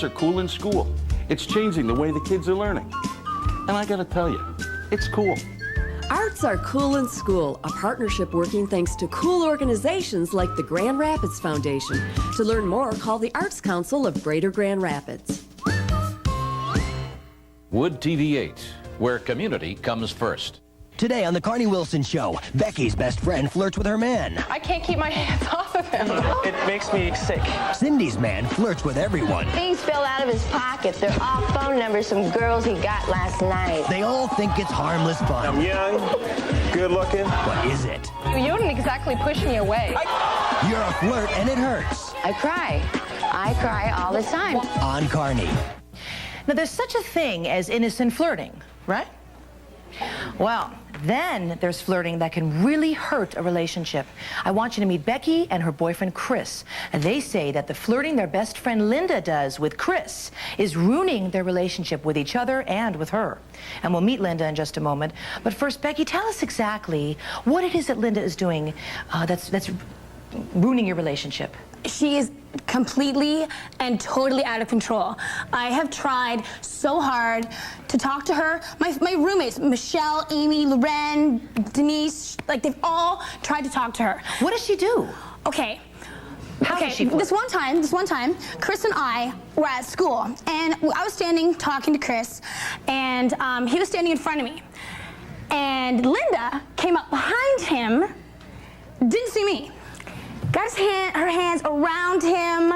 are cool in school. It's changing the way the kids are learning. And I gotta tell you, it's cool. Arts are cool in school, a partnership working thanks to cool organizations like the Grand Rapids Foundation. To learn more, call the Arts Council of Greater Grand Rapids. Wood TV8, where community comes first. Today on the Carnie Wilson Show, Becky's best friend flirts with her man. I can't keep my hands off of him. It makes me sick. Cindy's man flirts with everyone. Things fell out of his pocket. They're all phone numbers from girls he got last night. They all think it's harmless fun. I'm young, good looking. But is it? You didn't exactly push me away. You're a flirt and it hurts. I cry. I cry all the time. On Carnie. Now, there's such a thing as innocent flirting, right? Well, then there's flirting that can really hurt a relationship. I want you to meet Becky and her boyfriend, Chris. And they say that the flirting their best friend Linda does with Chris is ruining their relationship with each other and with her. And we'll meet Linda in just a moment. But first, Becky, tell us exactly what it is that Linda is doing that's ruining your relationship. She is completely and totally out of control. I have tried so hard to talk to her. My roommates, Michelle, Amy, Loren, Denise, like they've all tried to talk to her. What does she do? Okay. How does she flirt? This one time, Chris and I were at school, and I was standing talking to Chris, and he was standing in front of me. And Linda came up behind him, didn't see me. Got her hands around him,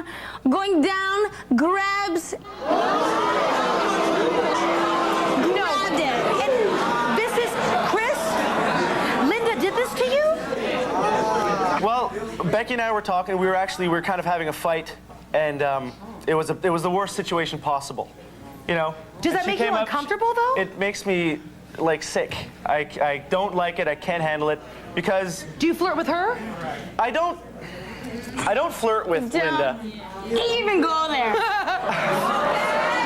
going down, grabs. No, and this is Chris? Linda did this to you? Well, Becky and I were talking. We were kind of having a fight, and it was the worst situation possible. You know. Does that make you uncomfortable, though? It makes me like sick. I don't like it. I can't handle it because. Do you flirt with her? I don't flirt with Linda. Even go there.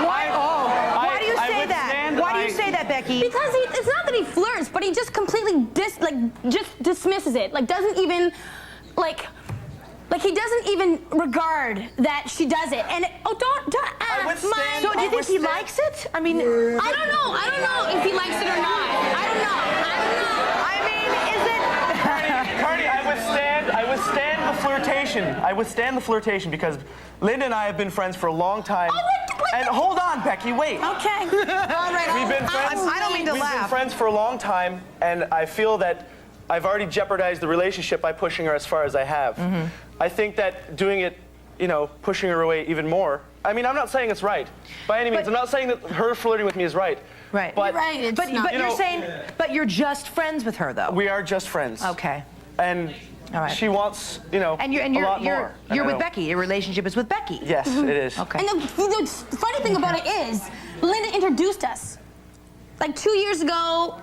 Why do you say that? Why do you say that, Becky? Because it's not that he flirts, but he just completely just dismisses it. Like doesn't even like he doesn't even regard that she does it. And don't ask my. So do you think he likes it? I mean, I don't know if he likes it or not. I don't know. I mean, is it? Carnie, I withstand the flirtation. I withstand the flirtation because Linda and I have been friends for a long time. Oh, wait. And hold on, Becky, wait. Okay. All right. We've been friends. I don't mean to laugh. We've been friends for a long time, and I feel that I've already jeopardized the relationship by pushing her as far as I have. Mm-hmm. I think that doing it, pushing her away even more. I mean, I'm not saying it's right by any means. I'm not saying that her flirting with me is right. Right. But, you're right. But you're saying, but you're just friends with her, though. We are just friends. Okay. And all right. She wants, and a lot more. You're with Becky. Your relationship is with Becky. Yes, it is. Okay. And the funny thing about it is, Linda introduced us. Like 2 years ago,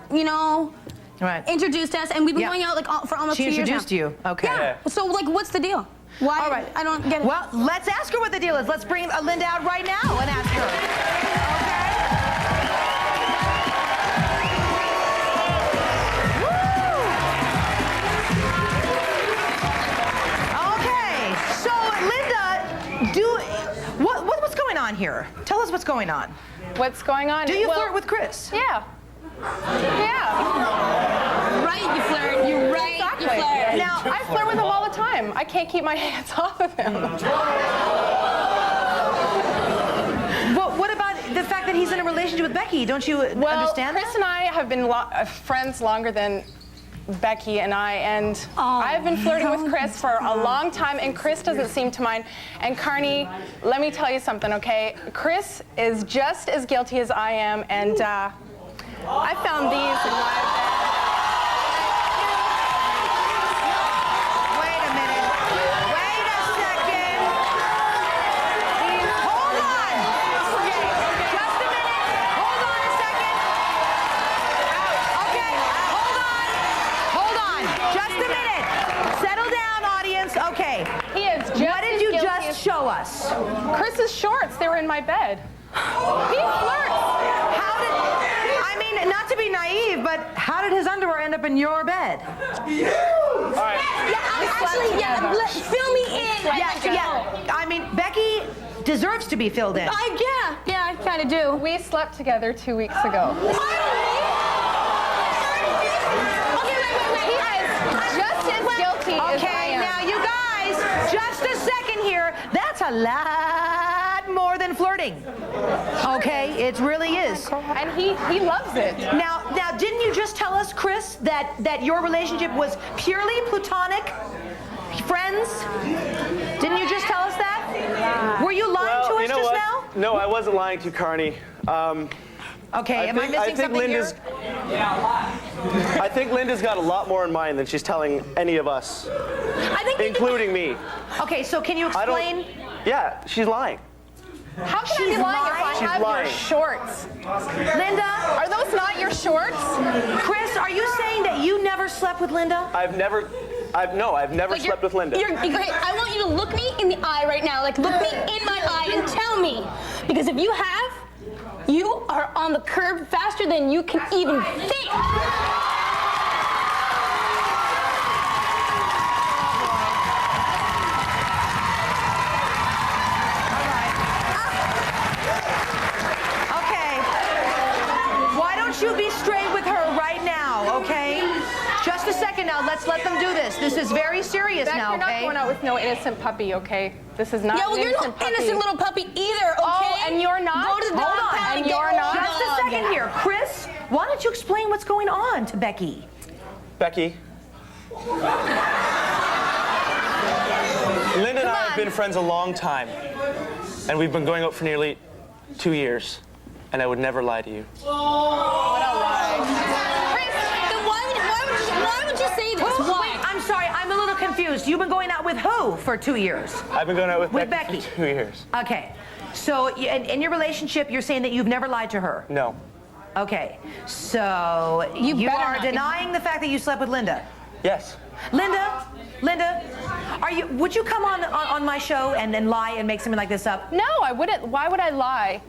Right. introduced us, and we've been going out for almost 2 years now. She introduced you. Okay. Yeah. So what's the deal? Why? All right. I don't get it. Well, let's ask her what the deal is. Let's bring Linda out right now and ask her. Okay. What's going on here? Tell us what's going on. What's going on? Do you flirt with Chris? Yeah. Yeah. Right, you flirt. You're right, Exactly. you flirt. Now, I flirt with him all the time. I can't keep my hands off of him. Well, what about the fact that he's in a relationship with Becky? Don't you understand Chris and I have been friends longer than Becky and I, and I've been flirting with Chris for a long time, and Chris doesn't seem to mind. And Carnie, let me tell you something, okay? Chris is just as guilty as I am, and I found these in my bed. Wait a minute. Wait a second. Hold on. Okay, just a minute. Hold on a second. Okay, hold on. Just a minute. Settle down, audience. Okay. He is just What did you just show us? Chris's shorts, they were in my bed. He flirts. Not to be naive, but how did his underwear end up in your bed? right. Fill me in. Yeah. I mean, Becky deserves to be filled in. Yeah, I kind of do. We slept together 2 weeks ago. Okay, wait. He is just as guilty as I Okay, am. now you guys, just a second here. That's a lot more than flirting. Okay, it really is. And he loves it. Now, didn't you just tell us, Chris, that your relationship was purely platonic? Friends? Didn't you just tell us that? Were you lying to us just now? No, I wasn't lying to you, Carnie. Okay, am I missing something here? I think Linda's got a lot more in mind than she's telling any of us, including me. Okay, so can you explain? Yeah, she's lying. How can I be lying if I She's have lying. your shorts? Linda? Are those not your shorts? Chris, are you saying that you never slept with Linda? I've never slept with Linda. Great. I want you to look me in the eye right now. Like, look me in my eye and tell me. Because if you have, you are on the curb faster than you can even think. You be straight with her right now, okay? Just a second now. Let's let them do this. This is very serious Beck, now, you're not okay? going out with no innocent puppy, okay? This is not Yeah, well, an you're no innocent puppy. innocent little puppy either, okay? Oh, and you're not? Go to the dog Hold on. pound And get you're your not? Just a dog. second here. Chris, why don't you explain what's going on to Becky? Becky. Linda and I have been friends a long time, and we've been going out for nearly 2 years, and I would never lie to you. What a lie. Chris, then why would you say this? Why? Wait, I'm sorry. I'm a little confused. You've been going out with who for 2 years? I've been going out with Becky. for 2 years. Okay. So in your relationship, you're saying that you've never lied to her? No. Okay. So you better are not. denying the fact that you slept with Linda? Yes. Linda, would you come on my show and then lie and make something like this up? No, I wouldn't. Why would I lie?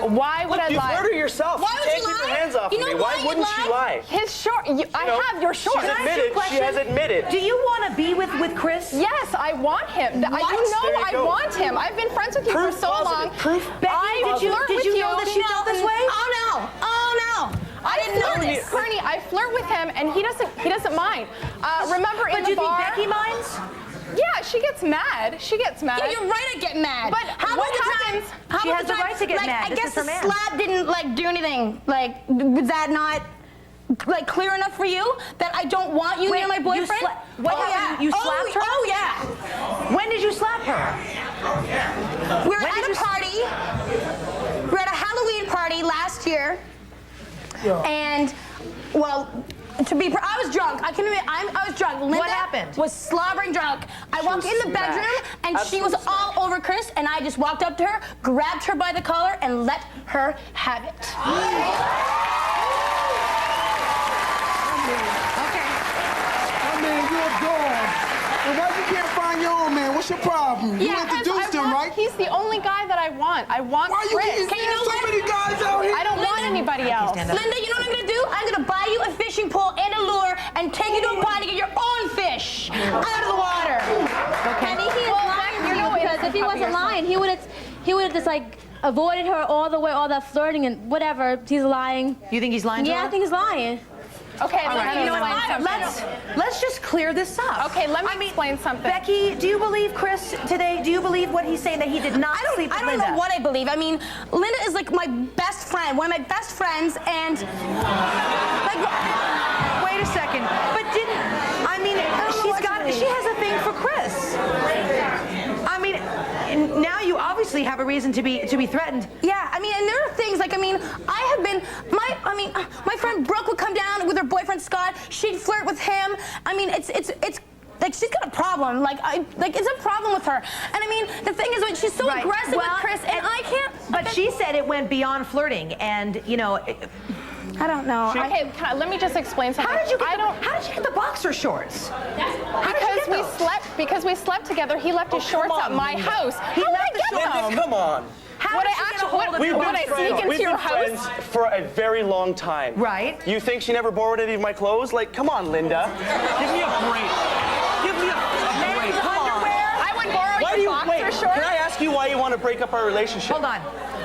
Why would I You lie? hurt her yourself. Why would can't you keep lie? your hands off You of me. know Why why you wouldn't she lie? His short. I have your shorts. She's Can I ask you a admitted. She question? has admitted. Do you want to be with Chris? Yes, I want him. There you I go. want him. I've been friends with you Proof for so long. positive. Proof I positive. flirt Did with you know that she felt this way? Oh no. I didn't know this. Carnie, I flirt with him, and he doesn't mind. Remember in But the do you bar? think Becky minds? Yeah, she gets mad. She gets mad. Yeah, you're right. I get mad. But how what about the happens- times? How She about has the the right times, to get like, mad. I This guess is her the man. slap didn't do anything. Like, was that not clear enough for you that I don't want you Wait, near my you boyfriend? what happened? You slapped her? Oh yeah. When did you slap her? We were When did at you a party. We were at a Halloween party last year. And, well, I was drunk. I can admit, I was drunk. Linda happened? was slobbering drunk. I walked in the bedroom, and she was all over Chris, and I just walked up to her, grabbed her by the collar, and let her have it. That man, you're a dog. And why you can't find your own man? What's your problem? You introduced him, right? He's the only guy that I want. I want Why you Chris. can't there's so many guys out here? I don't want anybody else. stand up. Linda, you know what I'm gonna do? I'm gonna buy you a fishing pole and a lure and take you to a pond to get your own fish out of the water. And he is lying to you because if he wasn't lying, he would have just like avoided her all the way, all that flirting and whatever. He's lying. You think he's lying to her? Yeah, I think he's lying. Okay, All right, let me you know explain what? something. Let's just clear this up. Okay, let me explain something. Becky, do you believe Chris today? Do you believe what he's saying that he did not sleep with I don't Linda? know what I believe. I mean, Linda is like my best friend, one of my best friends, and like. Wait a second. But she has a thing for Chris. I mean, now you obviously have a reason to be threatened. Yeah, I mean, and there are things like, I mean, I have been, my friend Brooke would come down with her boyfriend Scott. She'd flirt with him. I mean, it's like she's got a problem. It's a problem with her. And I mean, the thing is, she's so aggressive with Chris, and I can't. But she said it went beyond flirting, and you know. I don't know. Okay, let me just explain something. How did you get the boxer shorts? Because we slept together. He left his shorts at my house. He left the How did I get them? Come on. How did she get a hold of you? Would I sneak into your house? We've been friends for a very long time. Right. You think she never borrowed any of my clothes? Like, come on, Linda. Give me a break. Give me a break. Come on. I would borrow your boxer shorts. Can I ask you why you want to break up our relationship? Hold on.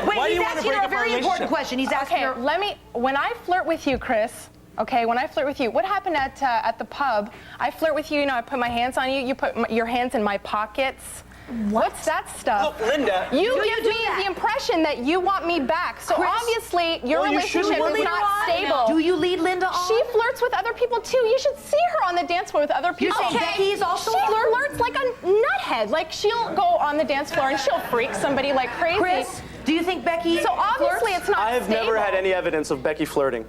Wait, Why do he's you want to asking break her a up our very important relationship? question. He's asking her. Okay, when I flirt with you, Chris, okay, when I flirt with you, what happened at the pub? I flirt with you, you know, I put my hands on you, you put your hands in my pockets. What's that stuff? Look, Linda. You give me the impression that you want me back. So Chris, obviously your relationship is not stable. Do you lead Linda on? She flirts with other people too. You should see her on the dance floor with other people. You're saying Becky's also she flirts? flirts like a nuthead. Like she'll go on the dance floor and she'll freak somebody like crazy. Chris, do you think Becky So obviously flirts? it's not I have stable. never had any evidence of Becky flirting.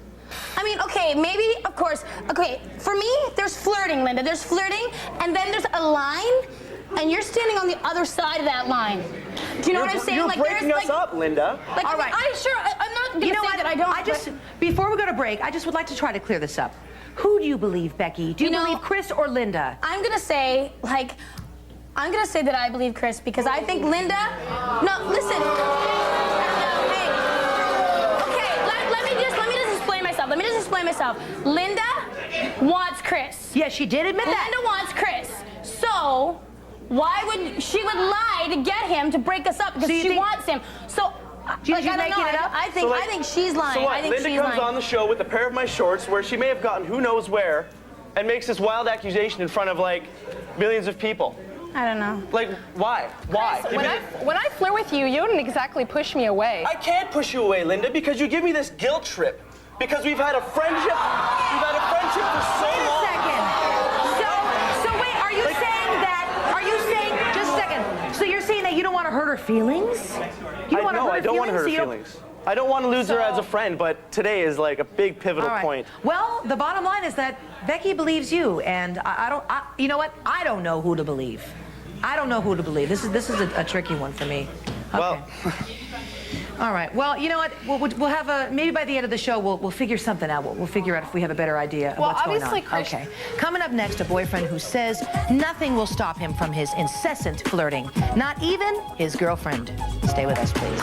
I mean, okay, maybe, of course, okay, for me, there's flirting, Linda. There's flirting, and then there's a line, and you're standing on the other side of that line. Do you know what I'm saying? You're Like, breaking there's, us up, Linda. Like, All right. I'm not gonna You know say what? that I don't. I just, before we go to break, I just would like to try to clear this up. Who do you believe, Becky? Do you believe Chris or Linda? I'm gonna say, like, I'm gonna say that I believe Chris because I think Linda. No, listen. Hey. Okay, let me just explain myself. Let me just explain myself. Linda wants Chris. Yeah, she did admit that. Linda wants Chris. So why would she lie to get him to break us up because So you she think- wants him? So. Do you Like, think I she's don't know. making it up? I think So, like, I think she's lying. So what? I think Linda she's comes lying. on the show with a pair of my shorts where she may have gotten who knows where and makes this wild accusation in front of like millions of people. I don't know. Like, why? Why? Chris, when I flirt with you, you don't exactly push me away. I can't push you away, Linda, because you give me this guilt trip. Because we've had a friendship. We've had a friendship for so Wait a long. second. So wait, are you saying that? Are you saying just a second? So you're saying that you don't want to hurt her feelings? You don't want to hurt her I don't want to hurt her so you don't- feelings. I don't want to lose her as a friend, but today is like a big pivotal All right. point. Well, the bottom line is that Becky believes you, and you know what? I don't know who to believe. I don't know who to believe. This is a tricky one for me. Okay. Well, All right. Well, you know what? We'll have a maybe by the end of the show we'll figure something out. We'll figure out if we have a better idea of Well, what's going on. obviously, Chris- Okay. Coming up next, a boyfriend who says nothing will stop him from his incessant flirting, not even his girlfriend. Stay with us, please.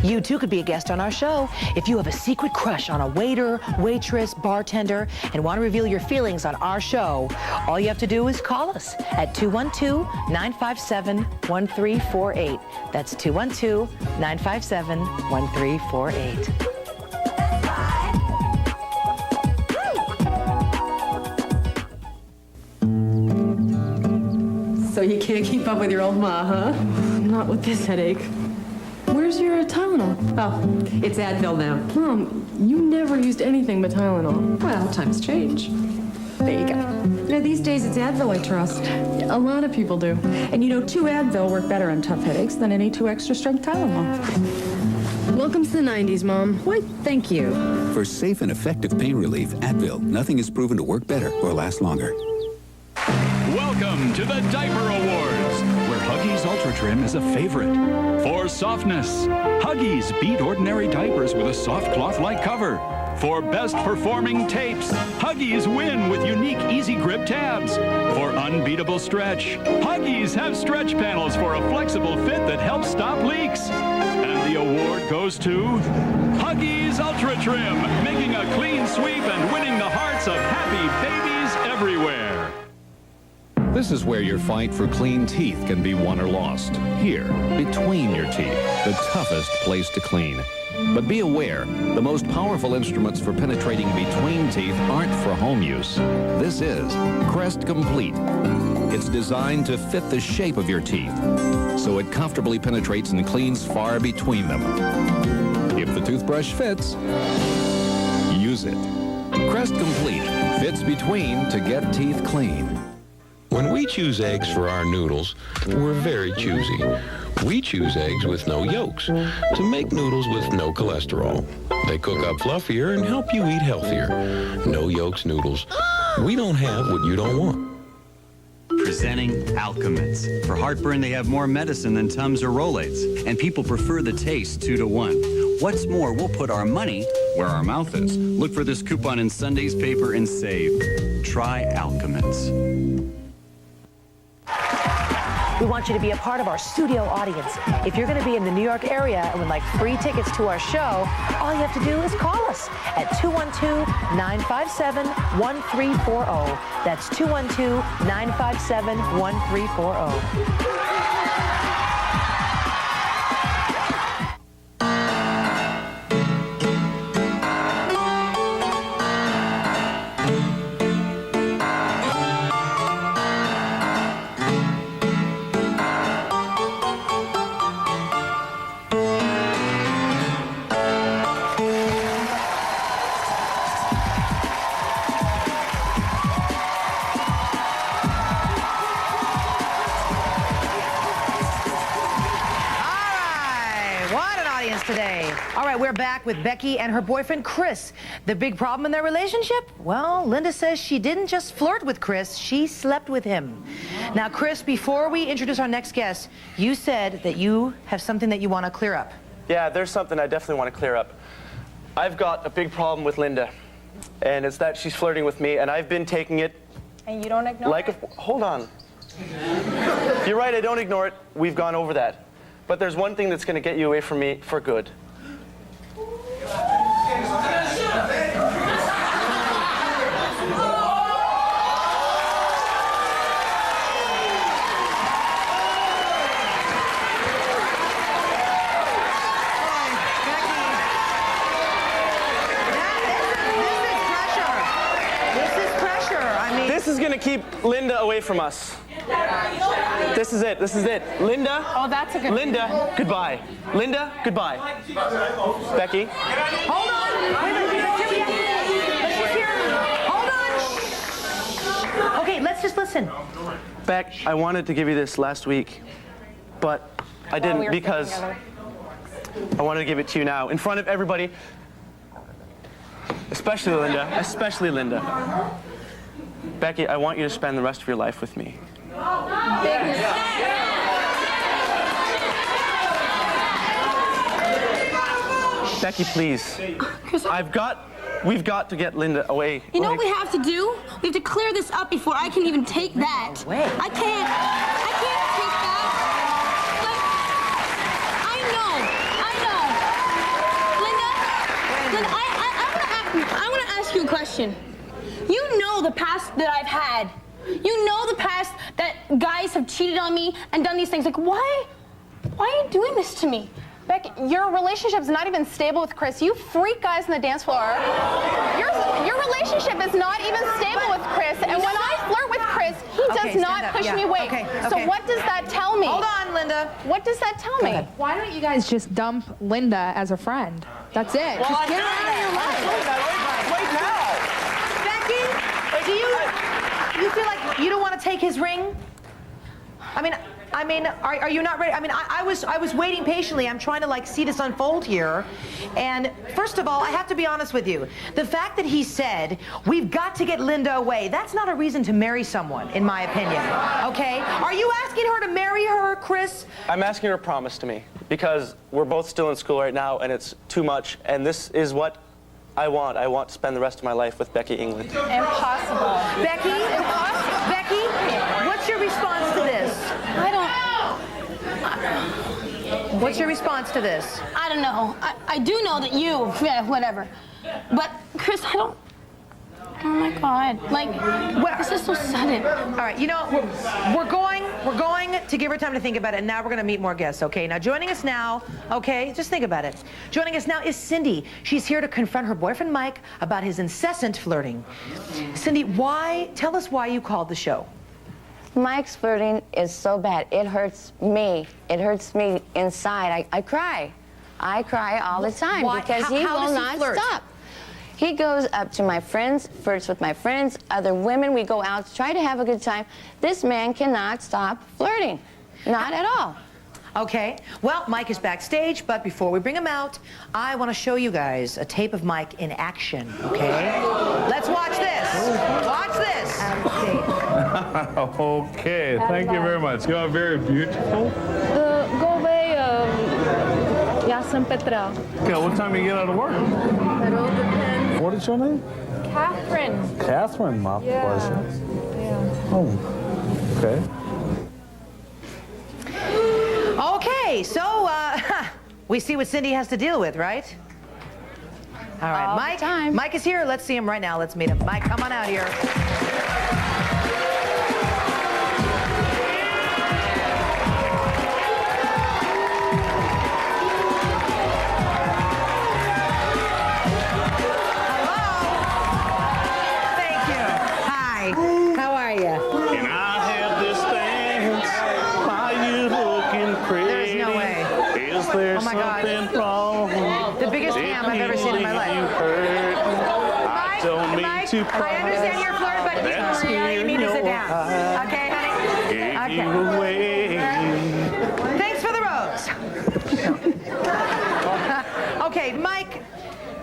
You too could be a guest on our show. If you have a secret crush on a waiter, waitress, bartender, and want to reveal your feelings on our show, all you have to do is call us at 212-957-1348. That's 212-957-1348. So you can't keep up with your old ma, huh? Not with this headache. Where's your Tylenol? Oh, it's Advil now. Mom, you never used anything but Tylenol. Well, times change. There you go. Now, these days, it's Advil I trust. A lot of people do. And you know, 2 Advil work better on tough headaches than any 2 extra-strength Tylenol. Welcome to the 90s, Mom. Why, thank you. For safe and effective pain relief, Advil. Nothing is proven to work better or last longer. Welcome to the Diaper Awards, where Huggies Ultra Trim is a favorite. For softness, Huggies beat ordinary diapers with a soft cloth-like cover. For best performing tapes, Huggies win with unique easy grip tabs. For unbeatable stretch, Huggies have stretch panels for a flexible fit that helps stop leaks. And the award goes to Huggies Ultra Trim, making a clean sweep and winning the hearts of happy babies everywhere. This is where your fight for clean teeth can be won or lost. Here, between your teeth, the toughest place to clean. But be aware, the most powerful instruments for penetrating between teeth aren't for home use. This is Crest Complete. It's designed to fit the shape of your teeth, so it comfortably penetrates and cleans far between them. If the toothbrush fits, use it. Crest Complete fits between to get teeth clean. When we choose eggs for our noodles, we're very choosy. We choose eggs with no yolks to make noodles with no cholesterol. They cook up fluffier and help you eat healthier. No yolks noodles. We don't have what you don't want. Presenting Alka-Mints. For heartburn, they have more medicine than Tums or Rolaids, and people prefer the taste 2 to 1. What's more, we'll put our money where our mouth is. Look for this coupon in Sunday's paper and save. Try Alka-Mints. We want you to be a part of our studio audience. If you're going to be in the New York area and would like free tickets to our show, all you have to do is call us at 212-957-1340. That's 212-957-1340. Today. All right, we're back with Becky and her boyfriend, Chris. The big problem in their relationship? Well, Linda says she didn't just flirt with Chris, she slept with him. Now, Chris, before we introduce our next guest, you said that you have something that you want to clear up. Yeah, there's something I definitely want to clear up. I've got a big problem with Linda, and it's that she's flirting with me, and I've been taking it... And you don't ignore it? Hold on. You're right, I don't ignore it. We've gone over that. But there's one thing that's going to get you away from me for good. This is going to keep Linda away from us. This is it. This is it. Linda. Oh, that's a good Linda, goodbye. Linda, goodbye. Becky. Hold on. Hold on. Okay, let's just listen. Beck, I wanted to give you this last week, but I didn't because I wanted to give it to you now in front of everybody, especially Linda. Especially Linda. Becky, I want you to spend the rest of your life with me. Becky, please. We've got to get Linda away. You know what we have to do? We have to clear this up before I can even take that. No way. I can't take that. Like, I know. Linda, I want to ask you a question. You know the past that I've had. You know the past that guys have cheated on me and done these things. Like, why are you doing this to me? Beck, your relationship's not even stable with Chris. You freak guys on the dance floor. Your relationship is not even stable with Chris. And when I flirt with Chris, he does not push me away. Okay. So what does that tell me? Hold on, Linda. What does that tell me? Why don't you guys just dump Linda as a friend? That's it. Well, just get her out of your life. Wait now. Becky, do you feel like you don't want to take his ring? I mean, are you not ready? I mean, I was waiting patiently. I'm trying to like see this unfold here. And first of all, I have to be honest with you. The fact that he said, we've got to get Linda away, that's not a reason to marry someone, in my opinion. Okay? Are you asking her to marry her, Chris? I'm asking her to promise to me because we're both still in school right now and it's too much. And this is what I want. I want to spend the rest of my life with Becky England. Impossible. Becky? Impossible. Becky, what's your response to this? What's your response to this? I don't know. I do know that you, yeah, whatever. But Chris, I don't. Oh my God! Like, this is so sudden. All right, you know, we're going to give her time to think about it, and now we're going to meet more guests. Okay, now joining us now. Okay, just think about it. Joining us now is Cindy. She's here to confront her boyfriend Mike about his incessant flirting. Cindy, tell us why you called the show. Mike's flirting is so bad. It hurts me. It hurts me inside. I cry. I cry all the time because he will not stop. He goes up to my friends, flirts with my friends, other women. We go out to try to have a good time. This man cannot stop flirting. Not at all. Okay, well, Mike is backstage, but before we bring him out, I want to show you guys a tape of Mike in action, okay? Let's watch this. Watch this. Okay, thank you very much. You are very beautiful. Go away, ja jsem Petra. Okay, what time do you get out of work? That all depends. What is your name? Catherine. Catherine, my pleasure. Yeah. Oh, okay. Okay, so we see what Cindy has to deal with, right? All right, All Mike. the time. Mike is here. Let's see him right now. Let's meet him. Mike, come on out here. Thank you. Hi. How are you? Can I have this dance? Why you looking pretty? There is no way. Is there Oh my God. something wrong? The biggest ham I've ever seen in my life. You hurt. I don't mean Mike, to I understand your flirt, but you need to sit down. Okay, honey? Gave you away. Thanks for the rose. Okay, Mike,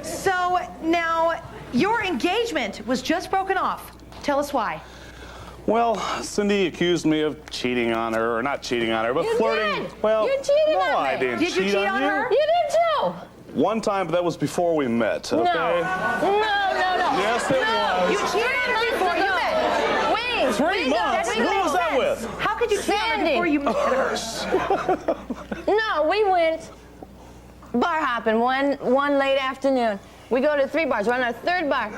so now your engagement was just broken off. Tell us why. Well, Cindy accused me of cheating on her, or not cheating on her, but flirting. Did. Well, You cheated no, on I me. didn't Did you cheat on her? You did too. One time, but that was before we met, okay? No. Yes, it was. You cheated on her before you met. Wait. 3 months. Who was that with? How could you cheat on her before you met her? No, we went bar hopping one late afternoon. We go to 3 bars. We're on our 3rd bar.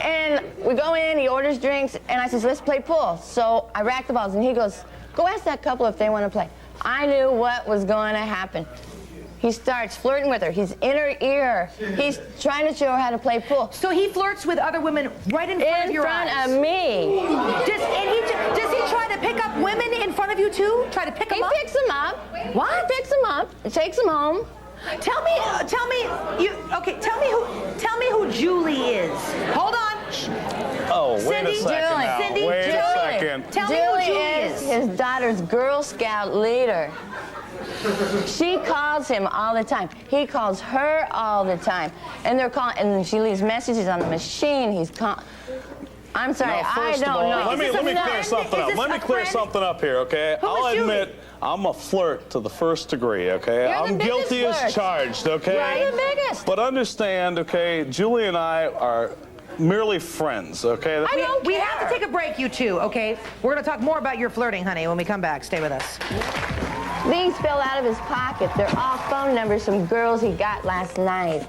And we go in, he orders drinks, and I says, let's play pool. So I rack the balls, and he goes, go ask that couple if they want to play. I knew what was going to happen. He starts flirting with her. He's in her ear. He's trying to show her how to play pool. So he flirts with other women right in front of your eyes? In front of me. Does he try to pick up women in front of you too? Try to pick them up? He picks them up. What? He picks them up and takes them home. Tell me who Julie is. Hold on. Shh. Oh, wait Cindy, a second now. Cindy, Wait Julie. a second. Tell me Julie who Julie is his daughter's Girl Scout leader. She calls him all the time. He calls her all the time. And they're calling, and she leaves messages on the machine. He's calling. I'm sorry, Now, I first of don't all, know. Let me clear something up. Let me clear something up here, okay? I'll admit I'm a flirt to the first degree, okay? You're the I'm biggest guilty flirt. as charged, okay? You're the biggest. But understand, okay, Julie and I are merely friends, okay? I don't We care. have to take a break, you two, okay? We're going to talk more about your flirting, honey, when we come back. Stay with us. These fell out of his pocket. They're all phone numbers from girls he got last night.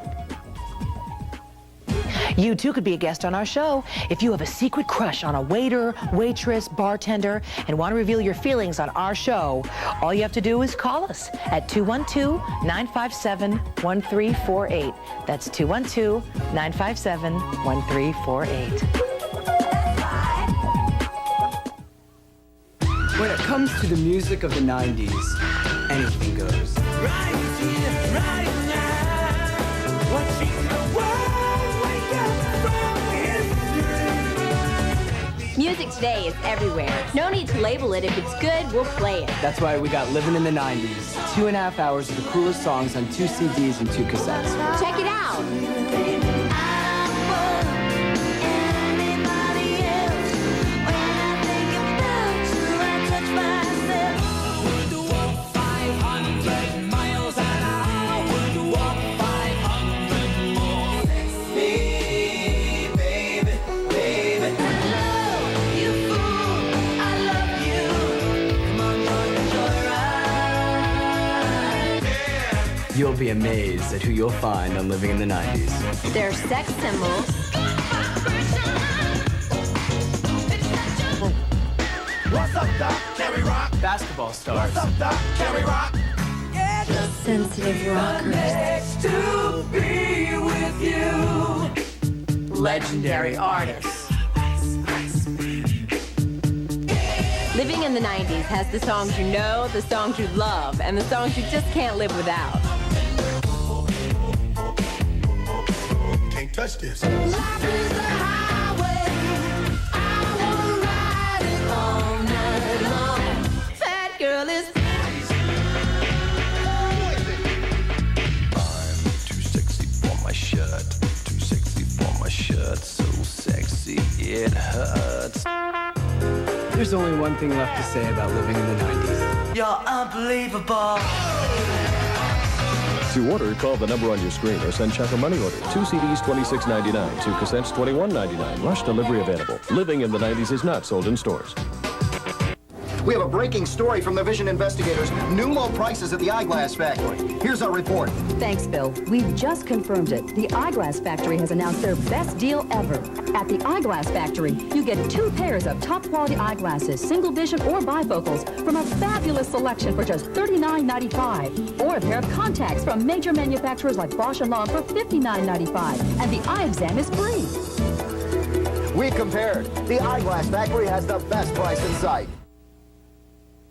You too could be a guest on our show. If you have a secret crush on a waiter, waitress, bartender, and want to reveal your feelings on our show, all you have to do is call us at 212-957-1348. That's 212-957-1348. When it comes to the music of the 90s, anything goes. Right here, right now. Watching the world wake up from history. Music today is everywhere. No need to label it. If it's good, we'll play it. That's why we got Living in the 90s. 2.5 hours of the coolest songs on 2 CDs and 2 cassettes. Check it out. You'll be amazed at who you'll find on Living in the 90s. They're sex symbols. What's up, Doc? Can we rock? Basketball stars. What's up, Doc? Can we rock? Yeah, Sensitive rockers. next to be with you. Legendary artists. Living in the 90s has the songs you know, the songs you love, and the songs you just can't live without. Can't touch this. Life is a highway. I wanna ride it all night long. Fat girl is it hurts. There's only one thing left to say about living in the 90s. You're unbelievable. To order, call the number on your screen or send check or money order. 2 CDs, $26.99. 2 cassettes, $21.99. Rush delivery available. Living in the 90s is not sold in stores. We have a breaking story from the Vision investigators. New low prices at the eyeglass factory. Here's our report. Thanks, Bill. We've just confirmed it. The Eyeglass Factory has announced their best deal ever. At the Eyeglass Factory, you get 2 pairs of top-quality eyeglasses, single vision or bifocals, from a fabulous selection for just $39.95. Or a pair of contacts from major manufacturers like Bausch & Lomb for $59.95. And the eye exam is free. We compared. The Eyeglass Factory has the best price in sight.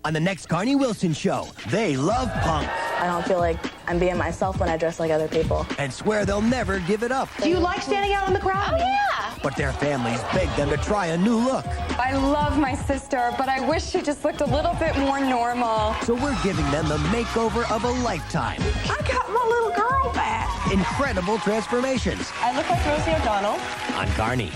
On the next Carnie Wilson show, they love punk. I don't feel like I'm being myself when I dress like other people. And swear they'll never give it up. Do you like standing out in the crowd? Oh, yeah. But their families beg them to try a new look. I love my sister, but I wish she just looked a little bit more normal. So we're giving them the makeover of a lifetime. I got my little girl back. Incredible transformations. I look like Rosie O'Donnell. On Carnie.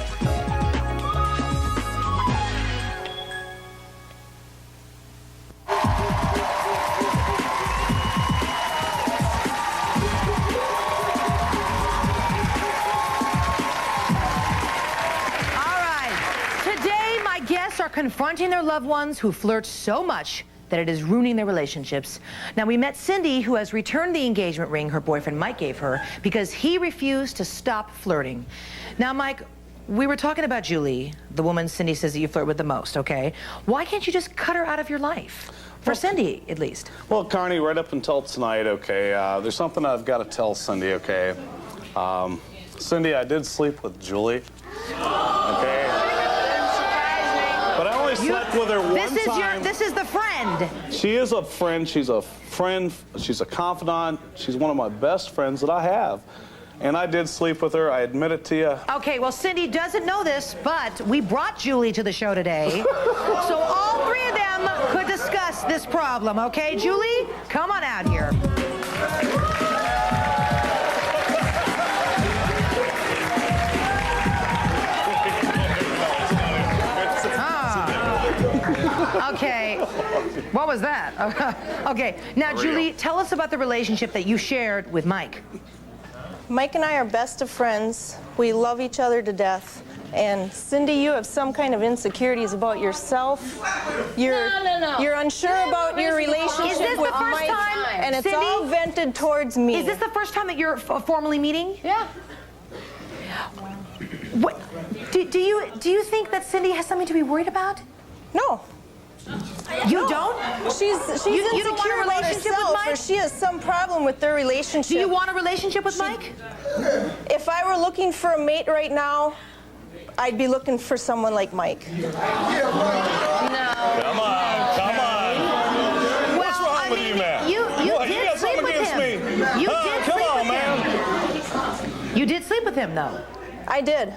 Are confronting their loved ones who flirt so much that it is ruining their relationships. Now, we met Cindy, who has returned the engagement ring her boyfriend Mike gave her because he refused to stop flirting. Now, Mike, we were talking about Julie, the woman Cindy says that you flirt with the most, okay? Why can't you just cut her out of your life? For Cindy, at least. Well, Carnie, right up until tonight, okay, there's something I've got to tell Cindy, okay? Cindy, I did sleep with Julie, okay? But I only slept with her one time. This is the friend. She is a friend. She's a friend. She's a confidant. She's one of my best friends that I have. And I did sleep with her. I admit it to you. Okay, well, Cindy doesn't know this, but we brought Julie to the show today. So all 3 of them could discuss this problem, okay? Julie, come on out here. Okay, what was that? Okay, now Julie, tell us about the relationship that you shared with Mike. Mike and I are best of friends. We love each other to death. And Cindy, you have some kind of insecurities about yourself. You're unsure about your relationship with Mike, and it's Cindy, all vented towards me. Is this the first time that you're formally meeting? Yeah. What, do you think that Cindy has something to be worried about? No. You don't? She's you don't want a relationship with Mike? Or she has some problem with their relationship. Do you want a relationship with Mike? If I were looking for a mate right now, I'd be looking for someone like Mike. No. Come on, come on. What's wrong with you, man? You did sleep with him. You did sleep with him. You did sleep with him, though. I did.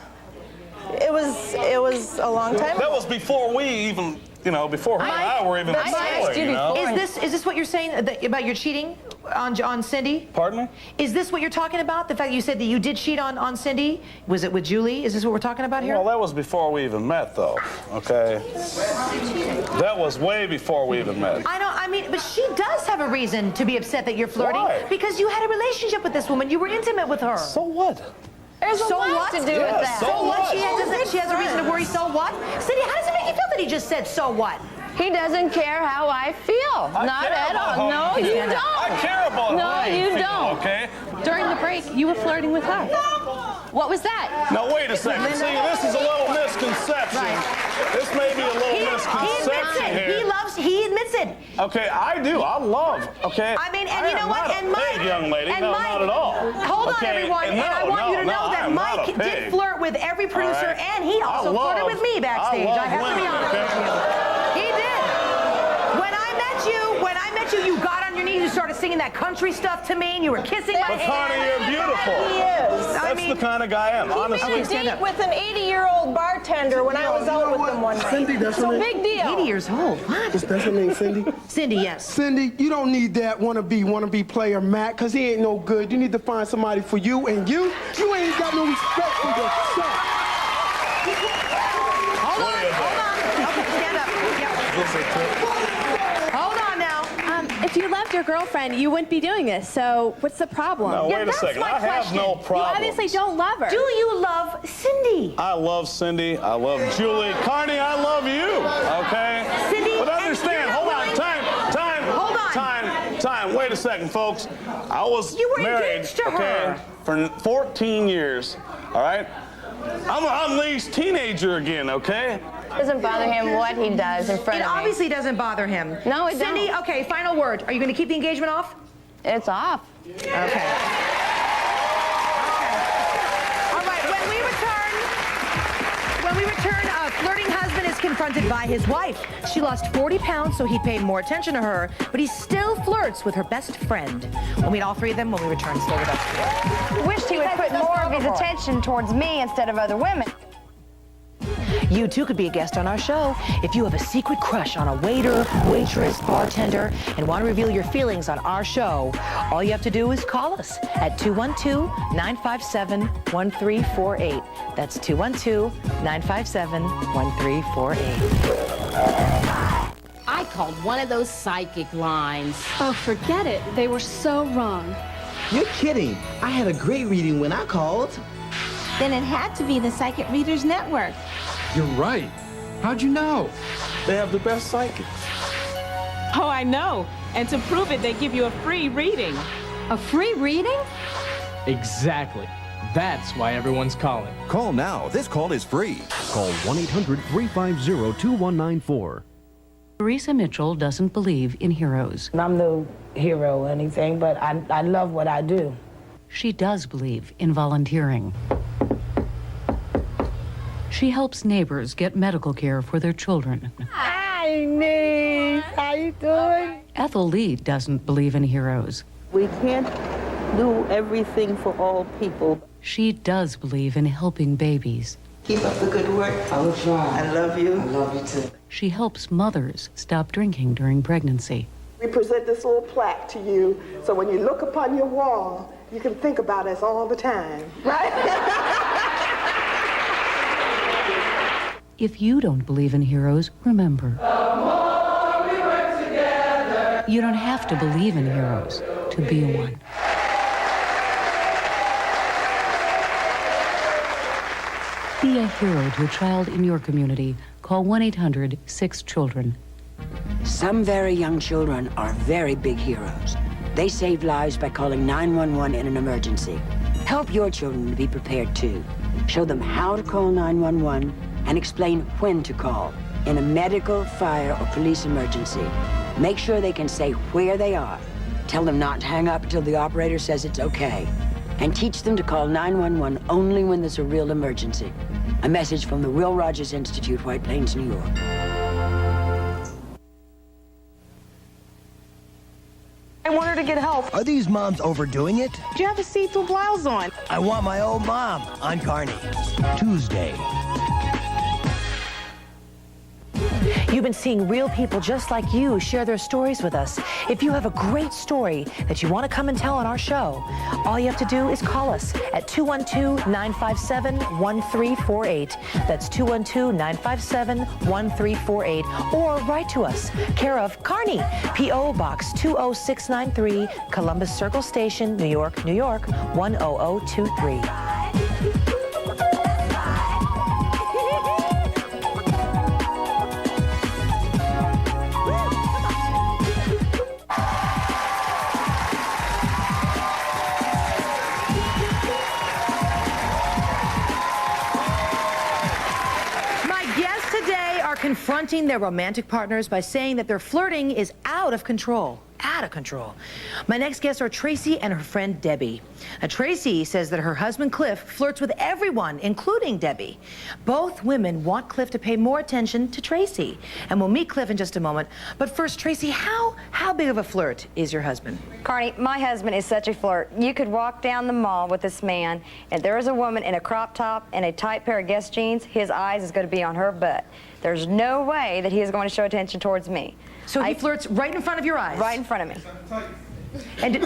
It was a long time ago. That was before we even, before her and I were even together, you know? Is this what you're saying about your cheating on Cindy? Pardon me? Is this what you're talking about? The fact you said that you did cheat on Cindy? Was it with Julie? Is this what we're talking about here? Well, that was before we even met, though, okay? That was way before we even met. But she does have a reason to be upset that you're flirting. Why? Because you had a relationship with this woman. You were intimate with her. So what? There's a lot to do with that. So what? She has a reason to worry. So what? Cindy, how does it make you feel that he just said, so what? He doesn't care how I feel. Not at all. No, you don't. I care about No, you don't. Okay? During the break, you were flirting with her. What was that? Now, wait a second. See, this is a little misconception. This may be a little misconception here. He admits it. Okay, I do. I love, okay? You know what? And Mike, pig, young lady. No, not at all. Hold on, everyone. And I want you to know that Mike did flirt with every producer, and he also flirted with me backstage. I have to be honest with you. He did. When I met you, you got on your knees, you started singing that country stuff to me, and you were kissing my hand. But Carnie, you're beautiful. He is. That's the kind of guy I am, honestly. He made a date with an 80-year-old bartender when I was out with him one night. Cindy, that's so big deal. 80 years old. What? That's her name, Cindy? Cindy, yes. Cindy, you don't need that wannabe player Matt, because he ain't no good. You need to find somebody for you, and you ain't got no respect for yourself. Hold on now. If you loved your girlfriend, you wouldn't be doing this. So what's the problem? No, wait a second. I have no problem. You obviously don't love her. Do you love Cindy? I love Cindy. I love Julie. Carnie, I love you. Okay? Cindy, but understand, hold on. Hold on. Time. Wait a second, folks. I was You were married, engaged to okay, for 14 years. All right? I'm Lee's teenager again, okay? It doesn't bother him what he does in front It of me. obviously doesn't bother him. No, it Cindy, don't. okay, final word. Are you going to keep the engagement off? It's off. Okay. All right, when we return, a flirting husband is confronted by his wife. She lost 40 pounds, so he paid more attention to her, but he still flirts with her best friend. We'll meet all three of them when we return. Stay with us. Wished he would put more of his attention towards me instead of other women. You too could be a guest on our show. If you have a secret crush on a waiter, waitress, bartender, and want to reveal your feelings on our show, all you have to do is call us at 212-957-1348. That's 212-957-1348. I called one of those psychic lines. Oh, forget it. They were so wrong. You're kidding. I had a great reading when I called. Then it had to be the Psychic Readers Network. You're right. How'd you know? They have the best psychics. Oh, I know. And to prove it, they give you a free reading. A free reading? Exactly. That's why everyone's calling. Call now. This call is free. Call 1-800-350-2194. Teresa Mitchell doesn't believe in heroes. I'm no hero or anything, but I love what I do. She does believe in volunteering. She helps neighbors get medical care for their children. Hi, niece. How you doing? Ethel Lee doesn't believe in heroes. We can't do everything for all people. She does believe in helping babies. Keep up the good work. I will try. I love you. I love you too. She helps mothers stop drinking during pregnancy. We present this little plaque to you, so when you look upon your wall, you can think about us all the time. Right? If you don't believe in heroes, remember, you don't have to believe in heroes to be one. Be a hero to a child in your community. Call 1-800-6-CHILDREN. Some very young children are very big heroes. They save lives by calling 911 in an emergency. Help your children to be prepared too. Show them how to call 911 and explain when to call in a medical, fire, or police emergency. Make sure they can say where they are. Tell them not to hang up until the operator says it's okay. And teach them to call 911 only when there's a real emergency. A message from the Will Rogers Institute, White Plains, New York. I want her to get help. Are these moms overdoing it? Do you have a see-through blouse on? I want my old mom on Carnie. Tuesday. You've been seeing real people just like you share their stories with us. If you have a great story that you want to come and tell on our show, all you have to do is call us at 212-957-1348. That's 212-957-1348. Or write to us, care of Carnie, P.O. Box 20693, Columbus Circle Station, New York, New York, 10023. Confronting their romantic partners by saying that their flirting is out of control. Out of control. My next guests are Tracy and her friend Debbie. Now, Tracy says that her husband Cliff flirts with everyone, including Debbie. Both women want Cliff to pay more attention to Tracy. And we'll meet Cliff in just a moment. But first, Tracy, how big of a flirt is your husband? Carnie, my husband is such a flirt. You could walk down the mall with this man, and there is a woman in a crop top and a tight pair of Guess jeans, his eyes is going to be on her butt. There's no way that he is going to show attention towards me. So he flirts right in front of your eyes? Right in front of me. And do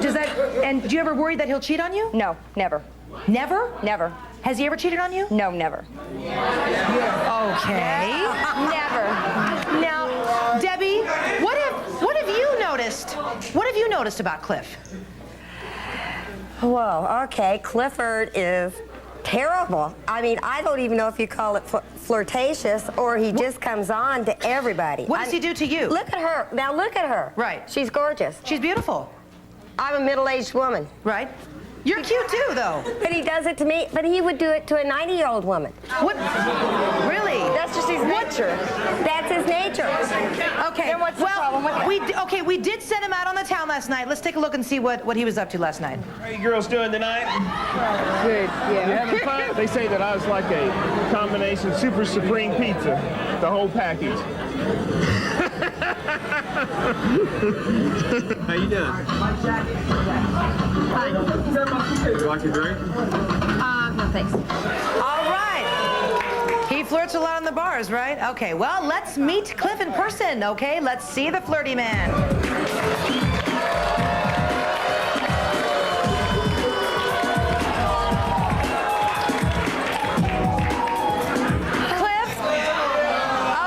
you ever worry that he'll cheat on you? No, never. Never? Never. Has he ever cheated on you? No, never. Okay. Never. Now, Debbie, What have you noticed about Cliff? Whoa, okay, Clifford is terrible. I mean, I don't even know if you call it flirtatious or he just comes on to everybody. What does he do to you? Look at her. Now look at her. Right. She's gorgeous. She's beautiful. I'm a middle-aged woman. Right. You're cute too, though. But he does it to me, but he would do it to a 90-year-old woman. What? Really? That's just his nature. That's his nature. Okay. Then what's the problem with it? We did send him out on the town last night. Let's take a look and see what he was up to last night. How you girls doing tonight? Good, yeah. You having fun? They say that I was like a combination super supreme pizza, the whole package. How you doing? Fine. You like a drink? No thanks. All right. He flirts a lot in the bars, right? Okay, well, let's meet Cliff in person, okay? Let's see the flirty man. Cliff?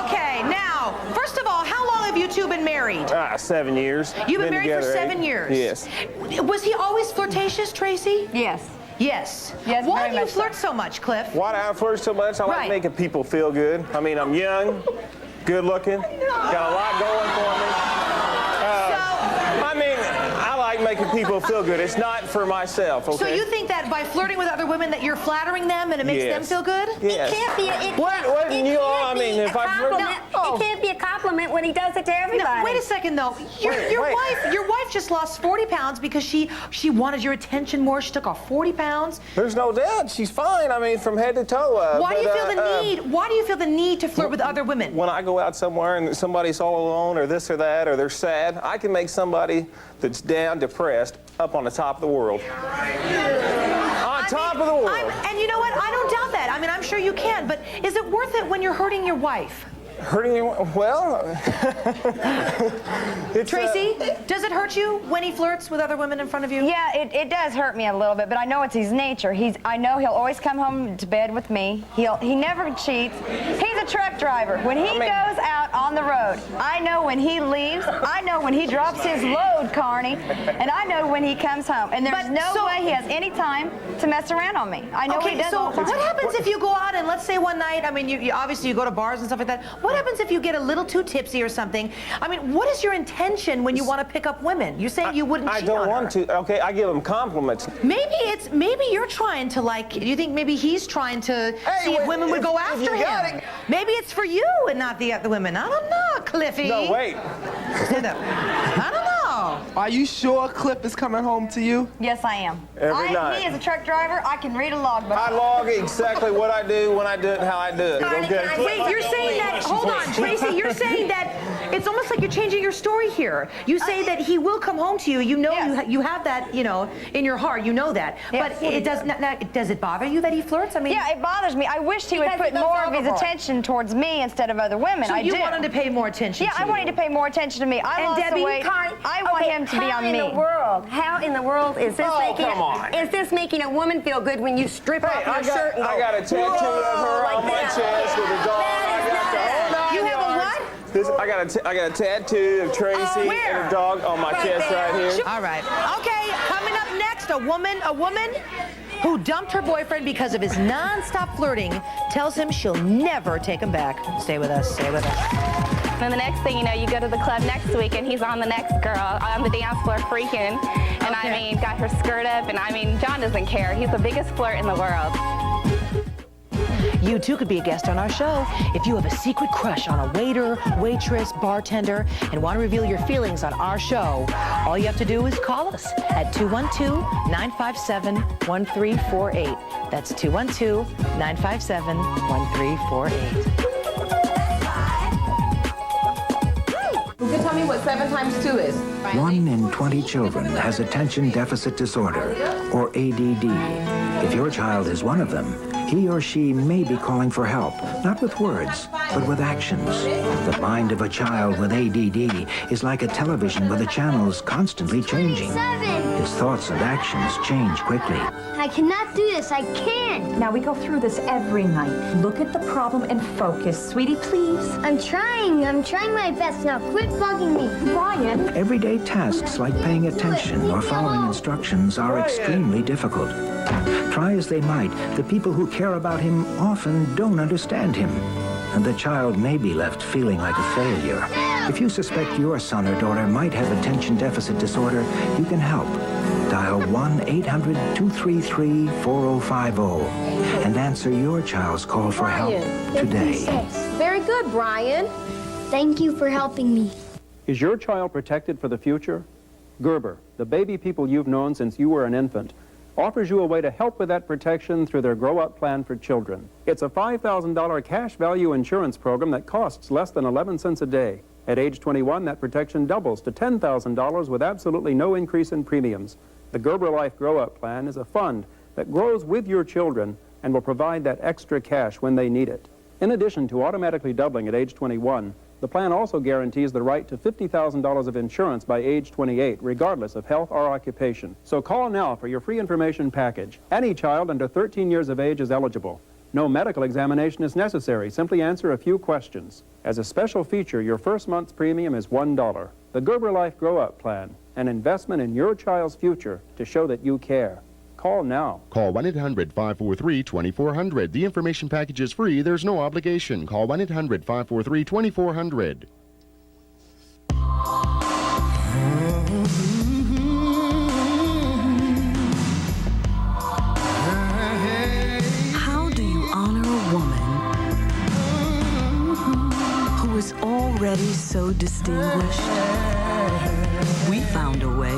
Okay, now, first of all, how long have you two been married? 7 years. You've been married together for 7 years? Yes. Was he always flirtatious, Tracy? Yes. Yes. Yes, Why very do you much flirt so much, Cliff? Why do I flirt so much? I like Right. making people feel good. I mean, I'm young, good looking, got a lot going for me. I mean, I like making people feel good. It's not for myself, okay? So you think that by flirting with other women that you're flattering them and it makes them Yes. feel good? Yes. It can't be. If I flirt... It can't be a compliment when he does it to everybody. No, wait a second though. Your wife just lost 40 pounds because she wanted your attention more. She took off 40 pounds. There's no doubt. She's fine. I mean, from head to toe. Why do you feel the need? Why do you feel the need to flirt with other women? When I go out somewhere and somebody's all alone or this or that or they're sad, I can make somebody that's down, depressed, up on the top of the world. Top of the world. And you know what? I don't doubt that. I mean, I'm sure you can. But is it worth it when you're hurting your wife? Hurting you? Well, Tracy, does it hurt you when he flirts with other women in front of you? Yeah, it does hurt me a little bit, but I know it's his nature. I know he'll always come home to bed with me. He never cheats. He's a truck driver. When he goes out on the road, I know when he leaves. I know when he drops his load, Carnie, and I know when he comes home. And there's no way he has any time to mess around on me. I know he does. So all the time. what happens if you go out and let's say one night? I mean, you obviously you go to bars and stuff like that. What happens if you get a little too tipsy or something? I mean, what is your intention when you want to pick up women? You say you wouldn't cheat on her. I don't want to. Okay, I give them compliments. Maybe you're trying to you think maybe he's trying to see if women would go after him. Maybe it's for you and not the other women. I don't know, Cliffy. No, wait. I don't know. Are you sure Cliff is coming home to you? Yes, I am. Every night. He is a truck driver. I can read a logbook. I log exactly what I do, when I do it, and how I do it. Okay? Wait, you're saying that, hold on, Tracy, you're saying that it's almost like you're changing your story here. You say that he will come home to you. You know, you have that, you know, in your heart. You know that. Yes. But it does it bother you that he flirts? I mean, yeah, it bothers me. I wish he would put more of his attention towards me instead of other women. So I you do. want him to pay more attention to you? Yeah, I want him to pay more attention to me. I lost the weight. I want him to be on me. How in the world is this is this making a woman feel good when you strip off your shirt and go, I got a tattoo of her on my chest with a dog. You have a what? I got a tattoo of Tracy and a dog on my chest right here. All right. Okay, coming up next, a woman who dumped her boyfriend because of his non-stop flirting tells him she'll never take him back. Stay with us. Stay with us. And the next thing you know, you go to the club next week and he's on the next girl on the dance floor freaking. And I mean, got her skirt up. And I mean, John doesn't care. He's the biggest flirt in the world. You too could be a guest on our show. If you have a secret crush on a waiter, waitress, bartender, and want to reveal your feelings on our show, all you have to do is call us at 212-957-1348. That's 212-957-1348. Who can tell me what 7 times 2 is? 1 in 20 children has attention deficit disorder, or ADD. If your child is one of them, he or she may be calling for help, not with words, but with actions. The mind of a child with ADD is like a television with the channels constantly changing. 7. His thoughts and actions change quickly. I cannot do this. I can't. Now, we go through this every night. Look at the problem and focus. Sweetie, please. I'm trying. I'm trying my best. Now quit bugging me. Brian. Everyday tasks like paying attention or following instructions are extremely difficult. Try as they might, the people who care about him often don't understand him, and the child may be left feeling like a failure. If you suspect your son or daughter might have attention deficit disorder, you can help. Dial 1-800-233-4050 and answer your child's call for help today. Very good, Brian. Thank you for helping me. Is your child protected for the future? Gerber, the baby people you've known since you were an infant, offers you a way to help with that protection through their Grow Up Plan for Children. It's a $5,000 cash value insurance program that costs less than 11 cents a day. At age 21, that protection doubles to $10,000 with absolutely no increase in premiums. The Gerber Life Grow Up Plan is a fund that grows with your children and will provide that extra cash when they need it. In addition to automatically doubling at age 21, the plan also guarantees the right to $50,000 of insurance by age 28, regardless of health or occupation. So call now for your free information package. Any child under 13 years of age is eligible. No medical examination is necessary. Simply answer a few questions. As a special feature, your first month's premium is $1. The Gerber Life Grow Up Plan, an investment in your child's future to show that you care. Call now. Call 1-800-543-2400. The information package is free. There's no obligation. Call 1-800-543-2400. How do you honor a woman who is already so distinguished? We found a way.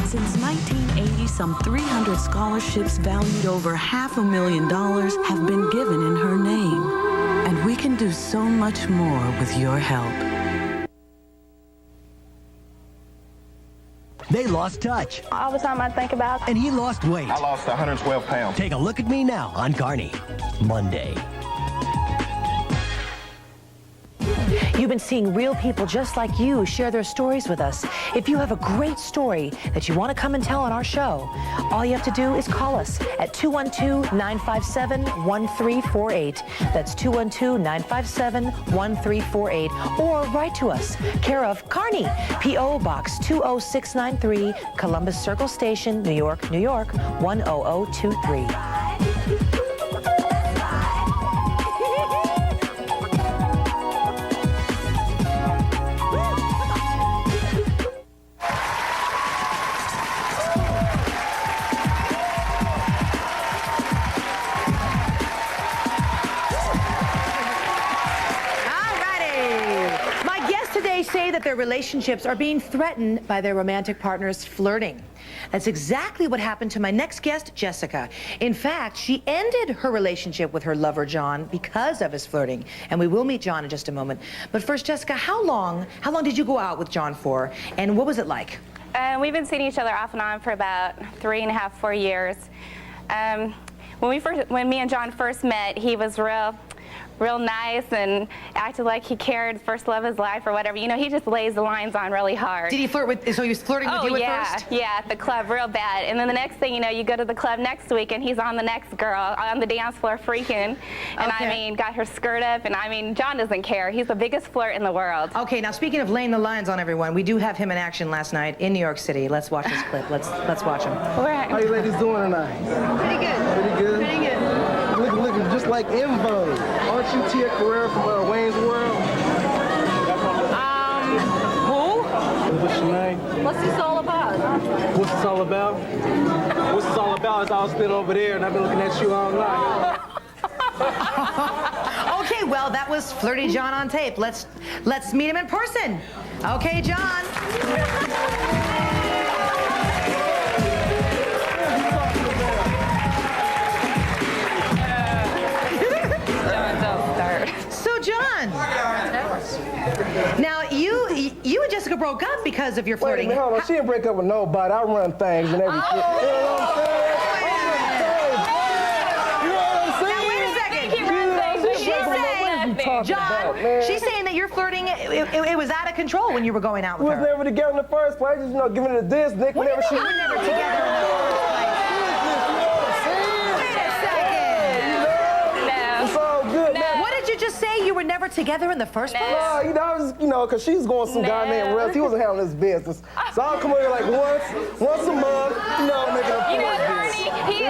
Since 1980, some 300 scholarships valued over $500,000 have been given in her name. And we can do so much more with your help. They lost touch. All the time I think about. And he lost weight. I lost 112 pounds. Take a look at me now on Carnie. Monday. You've been seeing real people just like you share their stories with us. If you have a great story that you want to come and tell on our show, all you have to do is call us at 212-957-1348. That's 212-957-1348. Or write to us, care of Carnie, P.O. Box 20693, Columbus Circle Station, New York, New York, 10023. Say that their relationships are being threatened by their romantic partners flirting. That's exactly what happened to my next guest, Jessica. In fact, she ended her relationship with her lover, John, because of his flirting. And we will meet John in just a moment. But first, Jessica, how long did you go out with John for? And what was it like? We've been seeing each other off and on for about 3.5, 4 years. When me and John first met, he was real nice and acted like he cared, first love of his life or whatever. You know, he just lays the lines on really hard. Did he flirt with, so he was flirting with you at first? Yeah, at the club real bad. And then the next thing you know, you go to the club next week and he's on the next girl, on the dance floor freaking. And I mean, got her skirt up, and I mean, John doesn't care. He's the biggest flirt in the world. Okay, now speaking of laying the lines on everyone, we do have him in action last night in New York City. Let's watch this clip. Let's watch him. How you ladies doing tonight? Pretty good. Pretty good? Pretty good. Looking just like In Vogue. Aren't you Tia Carrere from Wayne's World? Who? What's your name? What's this all about? What's this all about? What's this all about is I was sitting over there and I've been looking at you all night. Okay, well, that was Flirty John on tape. Let's meet him in person. Okay, John. So, John, now you and Jessica broke up because of your flirting. Wait a minute, hold on. She didn't break up with nobody. I run things and everything. You know what I'm saying? Now, wait a second. John, she's saying that that your flirting, it was out of control when you were going out with her. We was never together in the first place. Just, you know, giving it a diss, Nick. What do you mean you were never together in the first place? Wait a second. No. It's all good, man. What did you just say? You were never together in the first place? No, you know, I was, you know, because she was going with some guy named Russ. He wasn't handling his business. So I'll come over here like once a month, you know, making a You know, Carnie, he's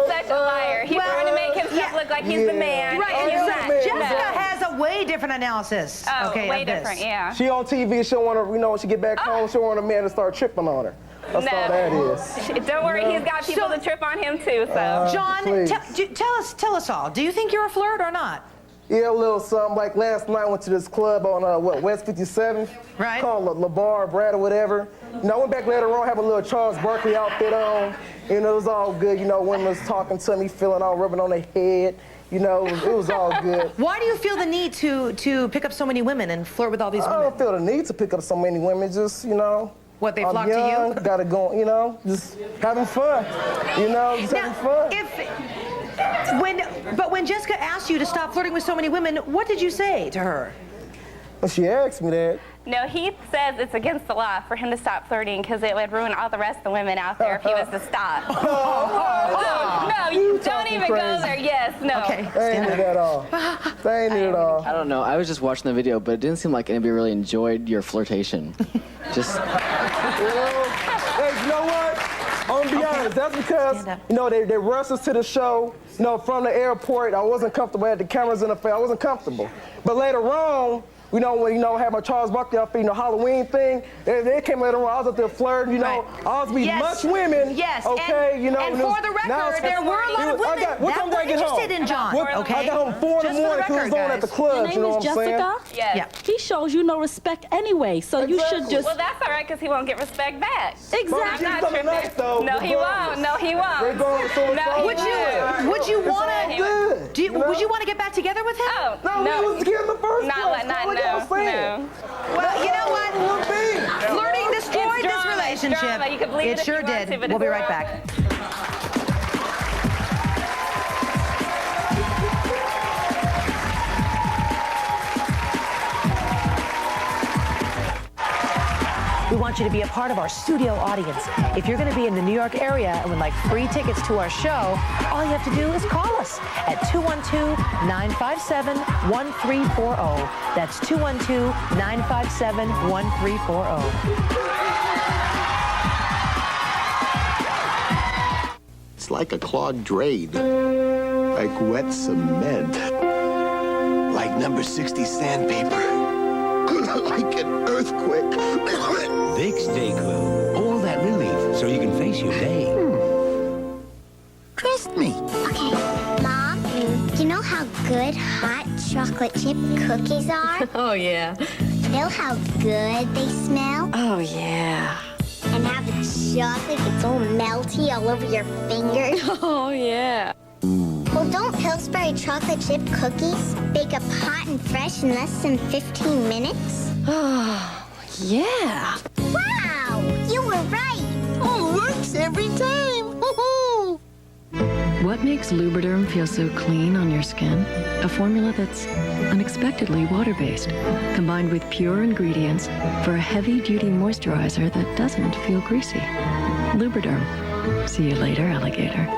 such a liar. He's trying to make himself look like he's the man. Right, and and he's not. Jessica has a way different analysis. Oh, okay, way of this. different, yeah. She on TV, she don't want to, you know, when she get back home, she don't want a man to start tripping on her. That's all that is. Don't worry, he's got people to trip on him too. So, John, tell us all. Do you think you're a flirt or not? Yeah, a little something. Like last night, I went to this club on West 57th, right? Called La Bar, Brad, or whatever. You know, I went back later on, have a little Charles Barkley outfit on. You know, it was all good. You know, women was talking to me, feeling all rubbing on their head. You know, it was all good. Why do you feel the need to pick up so many women and flirt with all these women? I don't feel the need to pick up so many women. Just, you know. What, they flock to you? Gotta go, you know, just having fun. You know, just having fun. But when Jessica asked you to stop flirting with so many women, what did you say to her? Well, she asked me that. no, he says it's against the law for him to stop flirting because it would ruin all the rest of the women out there if he was to stop. No, you don't even go there. Yes, no. Okay. They ain't it at all. They ain't it at all. I don't know. I was just watching the video, but it didn't seem like anybody really enjoyed your flirtation. Just. Hey, you know what? I'm gonna be honest. That's because, you know, they rushed us to the show, you know, from the airport. I wasn't comfortable. I had the cameras in the face. I wasn't comfortable. But later on, you know, when, you know, I had my Charles Barkley outfit, you know, Halloween thing, they came later on. I was up there flirting, you know. I was with much women. Yes. Okay, you know. And for the record, there were a lot of women that were interested in John. Okay. I got home 4 in the morning because it was on at the club, you know what I'm saying? Yes. Yeah. He shows you no respect anyway, so you should just. Well, that's all right because he won't get respect back. Exactly. I'm not tripping. No, he won't. No, he won't. Would you want to get back together with him? Oh, no, we was together in the first place. No. Well, you know what? Flirting destroyed this relationship. Drama. You can believe it sure did. We'll be right back. We want you to be a part of our studio audience. If you're going to be in the New York area and would like free tickets to our show, all you have to do is call us at 212-957-1340. That's 212-957-1340. It's like a clogged drain, like wet cement, like number 60 sandpaper, like an earthquake. Vicks Day Crew. All that relief so you can face your day. Trust me. Okay, Mom, do you know how good hot chocolate chip cookies are? Oh, yeah. You know how good they smell? Oh, yeah. And how the chocolate gets all melty all over your fingers? Oh, yeah. Well, don't Pillsbury chocolate chip cookies bake up hot and fresh in less than 15 minutes? Oh, yeah. Wow, you were right. Oh, works every time. What makes Lubriderm feel so clean on your skin? A formula that's unexpectedly water-based, combined with pure ingredients for a heavy-duty moisturizer that doesn't feel greasy. Lubriderm. See you later, alligator.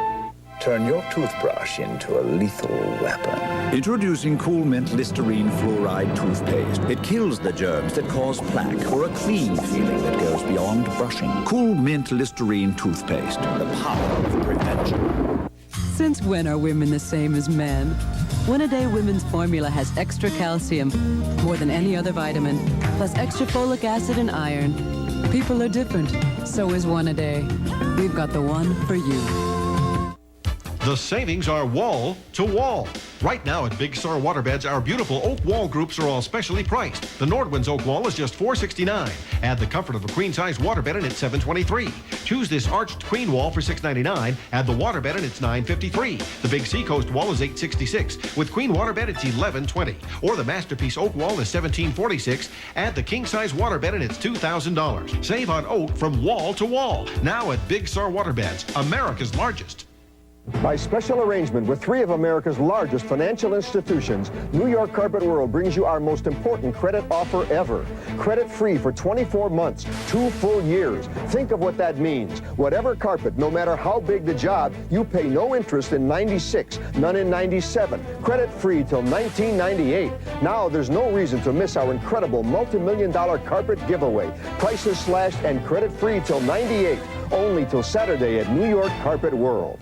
Turn your toothbrush into a lethal weapon. Introducing Cool Mint Listerine Fluoride Toothpaste. It kills the germs that cause plaque for a clean feeling that goes beyond brushing. Cool Mint Listerine Toothpaste. The power of prevention. Since when are women the same as men? One A Day Women's Formula has extra calcium, more than any other vitamin, plus extra folic acid and iron. People are different, so is One A Day. We've got the one for you. The savings are wall to wall. Right now at Big Sur Waterbeds, our beautiful oak wall groups are all specially priced. The Nordwinds oak wall is just $469. Add the comfort of a queen-size waterbed and it's $723. Choose this arched queen wall for $699. Add the waterbed and it's $953. The Big Seacoast wall is $866. With queen waterbed, it's $1120. Or the masterpiece oak wall is $1746. Add the king-size waterbed and it's $2,000. Save on oak from wall to wall. Now at Big Sur Waterbeds, America's largest. By special arrangement with 3 of America's largest financial institutions, New York Carpet World brings you our most important credit offer ever. Credit free for 24 months, 2 full years. Think of what that means. Whatever carpet, no matter how big the job, you pay no interest in 96, none in 97. Credit free till 1998. Now there's no reason to miss our incredible multi-million-dollar carpet giveaway. Prices slashed and credit free till 98. Only till Saturday at New York Carpet World.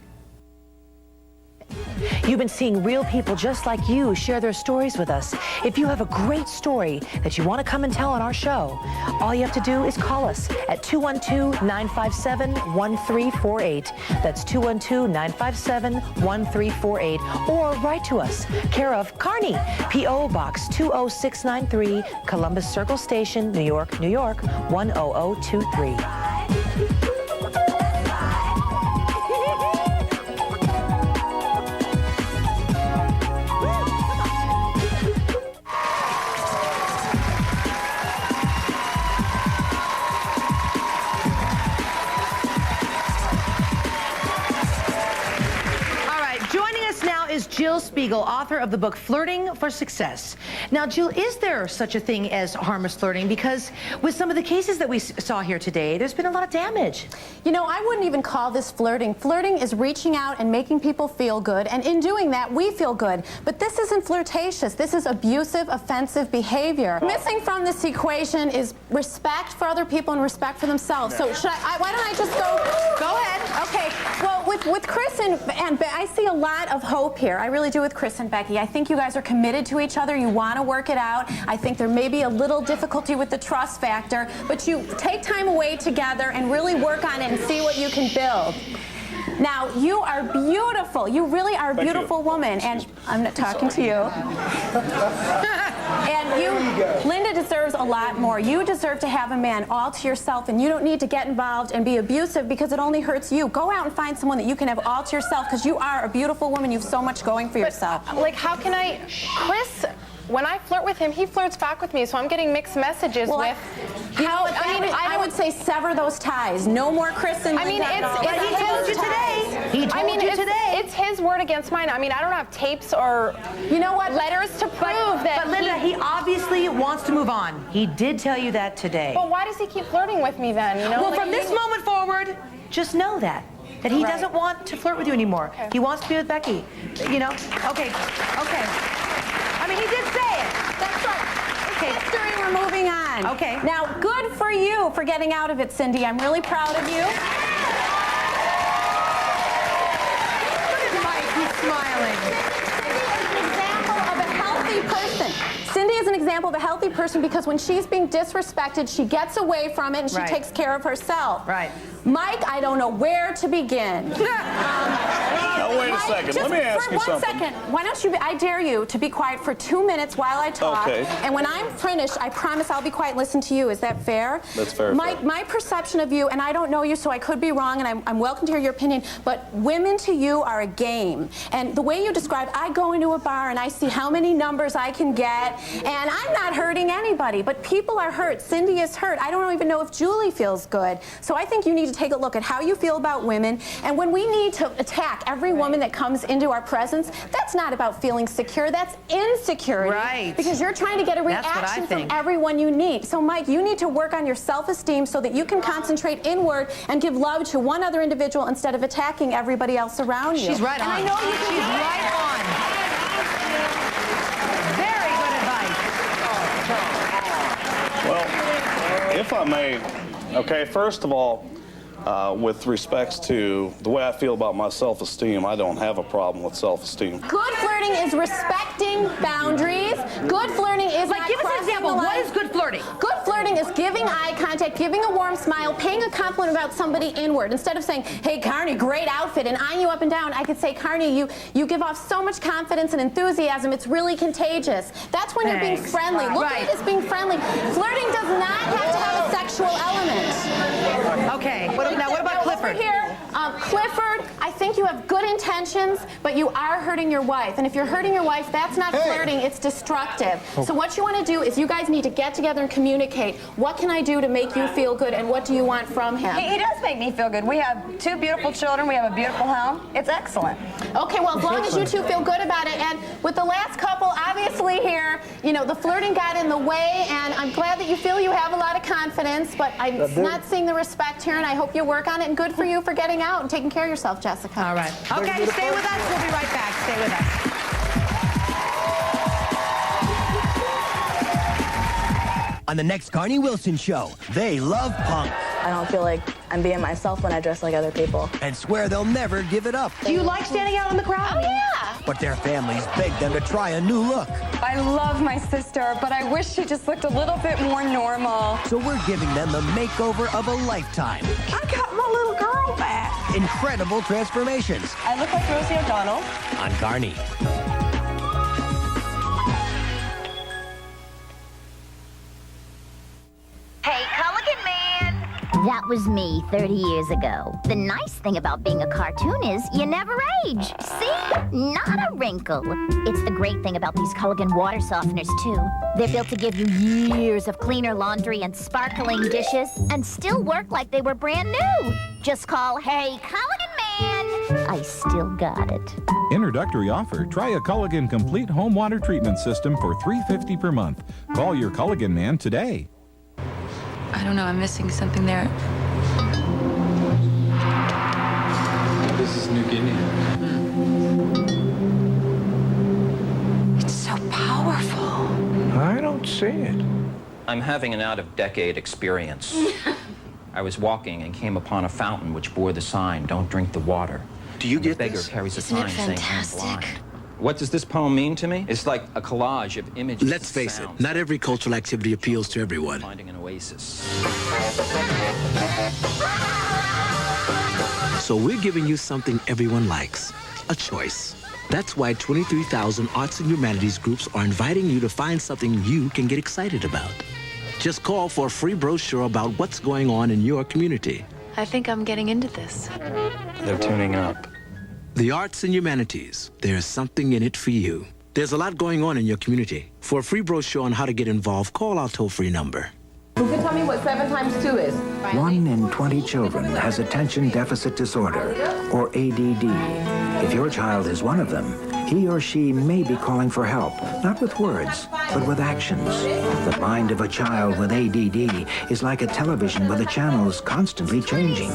You've been seeing real people just like you share their stories with us. If you have a great story that you want to come and tell on our show, all you have to do is call us at 212-957-1348. That's 212-957-1348. Or write to us, care of Carnie, P.O. Box 20693, Columbus Circle Station, New York, New York, 10023. Is Jill Spiegel, author of the book Flirting for Success. Now, Jill, is there such a thing as harmless flirting? Because with some of the cases that we saw here today, there's been a lot of damage. You know, I wouldn't even call this flirting. Flirting is reaching out and making people feel good, and in doing that, we feel good. But this isn't flirtatious. This is abusive, offensive behavior. Missing from this equation is respect for other people and respect for themselves. So why don't I just go? Go ahead. Okay. Well, with Chris and I see a lot of hope here. I really do with Chris and Becky. I think you guys are committed to each other. You want to work it out. I think there may be a little difficulty with the trust factor, but you take time away together and really work on it and see what you can build. Now, you are beautiful. You really are a beautiful woman, and I'm not talking to you. And Linda deserves a lot more. You deserve to have a man all to yourself, and you don't need to get involved and be abusive because it only hurts you. Go out and find someone that you can have all to yourself because you are a beautiful woman. You have so much going for yourself. Like, how can I... Chris, when I flirt with him, he flirts back with me, so I'm getting mixed messages with... How, I would say sever those ties. No more Chris and Linda. He told you today. He told you today. It's his word against mine. I mean, I don't have tapes or letters to prove that. But Linda, he obviously wants to move on. He did tell you that today. But why does he keep flirting with me then? You know. Well, from this moment forward, just know that he doesn't want to flirt with you anymore. Okay. He wants to be with Becky. You know. Okay. I mean, he did say it. That's right. History, we're moving on. Okay. Now, good for you for getting out of it, Cindy. I'm really proud of you. Look at Mike, he's smiling. Cindy is an example of a healthy person because when she's being disrespected, she gets away from it and she takes care of herself. Right. Mike, I don't know where to begin. Now, wait a second. Let me ask you something. 1 second. Why don't you, I dare you to be quiet for 2 minutes while I talk. Okay. And when I'm finished, I promise I'll be quiet and listen to you. Is that fair? That's fair. Mike, my perception of you, and I don't know you, so I could be wrong, and I'm welcome to hear your opinion, but women to you are a game. And the way you describe, I go into a bar and I see how many numbers I can get, and I'm not hurting anybody, but people are hurt. Cindy is hurt. I don't even know if Julie feels good. So I think you need to take a look at how you feel about women, and when we need to attack every woman that comes into our presence, that's not about feeling secure, that's insecurity. Right. Because you're trying to get a reaction from everyone you meet. So Mike, you need to work on your self-esteem so that you can concentrate inward and give love to one other individual instead of attacking everybody else around you. She's right on. And I know you can She's right on. Very good advice. Well, if I may, okay, first of all, with respects to the way I feel about my self-esteem, I don't have a problem with self-esteem. Good flirting is respecting boundaries. Good flirting is like, give us an example. What is good flirting? Good flirting is giving eye contact, giving a warm smile, paying a compliment about somebody inward. Instead of saying, hey, Carnie, great outfit, and eyeing you up and down, I could say, Carnie, you give off so much confidence and enthusiasm, it's really contagious. That's when you're being friendly. Look at it as being friendly. Flirting does not have to have a sexual element. Okay. Now, what about Clifford? Over here, Clifford, I think think you have good intentions, but you are hurting your wife. And if you're hurting your wife, that's not flirting, it's destructive. So what you want to do is you guys need to get together and communicate. What can I do to make you feel good, and what do you want from him? He does make me feel good. We have 2 beautiful children. We have a beautiful home. It's excellent. Okay, well, as long as you two feel good about it. And with the last couple, obviously here, you know, the flirting got in the way, and I'm glad that you feel you have a lot of confidence, but I'm not seeing the respect here, and I hope you work on it. And good for you for getting out and taking care of yourself, Jessica. All right. Okay, stay with us. We'll be right back. Stay with us. On the next Carnie Wilson show, they love punk. I don't feel like I'm being myself when I dress like other people. And swear they'll never give it up. Do you like standing out in the crowd? Oh, yeah. But their families beg them to try a new look. I love my sister, but I wish she just looked a little bit more normal. So we're giving them the makeover of a lifetime. I got my little girl back. Incredible transformations. I look like Rosie O'Donnell. On Carnie. Hey, Culligan Man! That was me 30 years ago. The nice thing about being a cartoon is you never age. See? Not a wrinkle. It's the great thing about these Culligan water softeners, too. They're built to give you years of cleaner laundry and sparkling dishes and still work like they were brand new. Just call, Hey, Culligan Man! I still got it. Introductory offer. Try a Culligan complete home water treatment system for $3.50 per month. Call your Culligan Man today. I don't know, I'm missing something there. This is New Guinea. It's so powerful. I don't see it. I'm having an out-of-decade experience. I was walking and came upon a fountain which bore the sign, "Don't drink the water." Do you get the beggar this? carries a Isn't it sign saying, "I'm blind." What does this poem mean to me? It's like a collage of images. Let's face it, not every cultural activity appeals to everyone. Finding an oasis. So we're giving you something everyone likes, a choice. That's why 23,000 arts and humanities groups are inviting you to find something you can get excited about. Just call for a free brochure about what's going on in your community. I think I'm getting into this. They're tuning up. The arts and humanities, there's something in it for you. There's a lot going on in your community. For a free brochure on how to get involved, call our toll-free number. Who can tell me what 7 times 2 is? 1 in 20 children has attention deficit disorder, or ADD. If your child is one of them, he or she may be calling for help, not with words, but with actions. The mind of a child with ADD is like a television where the channels constantly changing.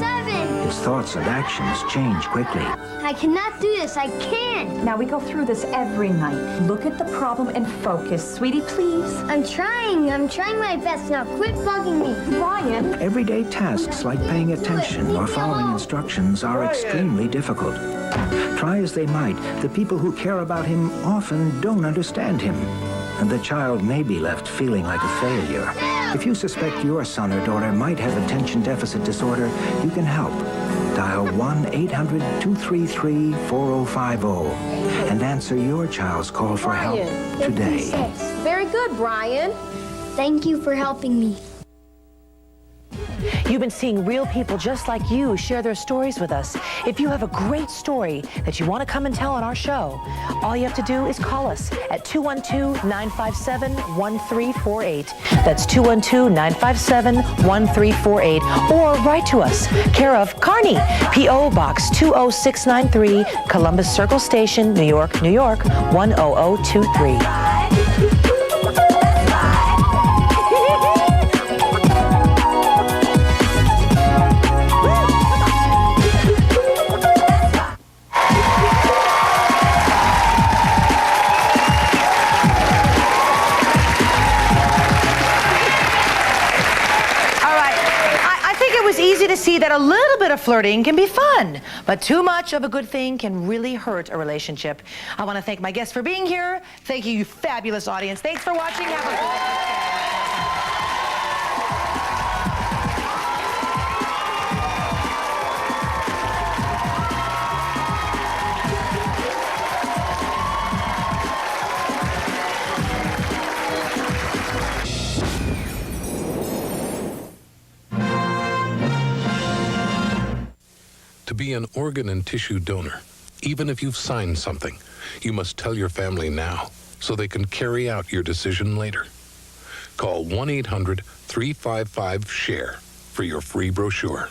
His thoughts and actions change quickly. I cannot do this. I can't. Now, we go through this every night. Look at the problem and focus. Sweetie, please. I'm trying. I'm trying my best. Now quit bugging me. Brian. Everyday tasks like paying attention or following instructions are extremely difficult. Try as they might, the people who care about him often don't understand him, and the child may be left feeling like a failure. If you suspect your son or daughter might have attention deficit disorder, you can help. Dial 1-800-233-4050 and answer your child's call for help today. Very good, Brian. Thank you for helping me. You've been seeing real people just like you share their stories with us. If you have a great story that you want to come and tell on our show, all you have to do is call us at 212-957-1348. That's 212-957-1348. Or write to us, care of Carnie, P.O. Box 20693, Columbus Circle Station, New York, New York, 10023. Easy to see that a little bit of flirting can be fun, but too much of a good thing can really hurt a relationship. I want to thank my guests for being here. Thank you, you fabulous audience. Thanks for watching. Have a To be an organ and tissue donor, even if you've signed something, you must tell your family now so they can carry out your decision later. Call 1-800-355-SHARE for your free brochure.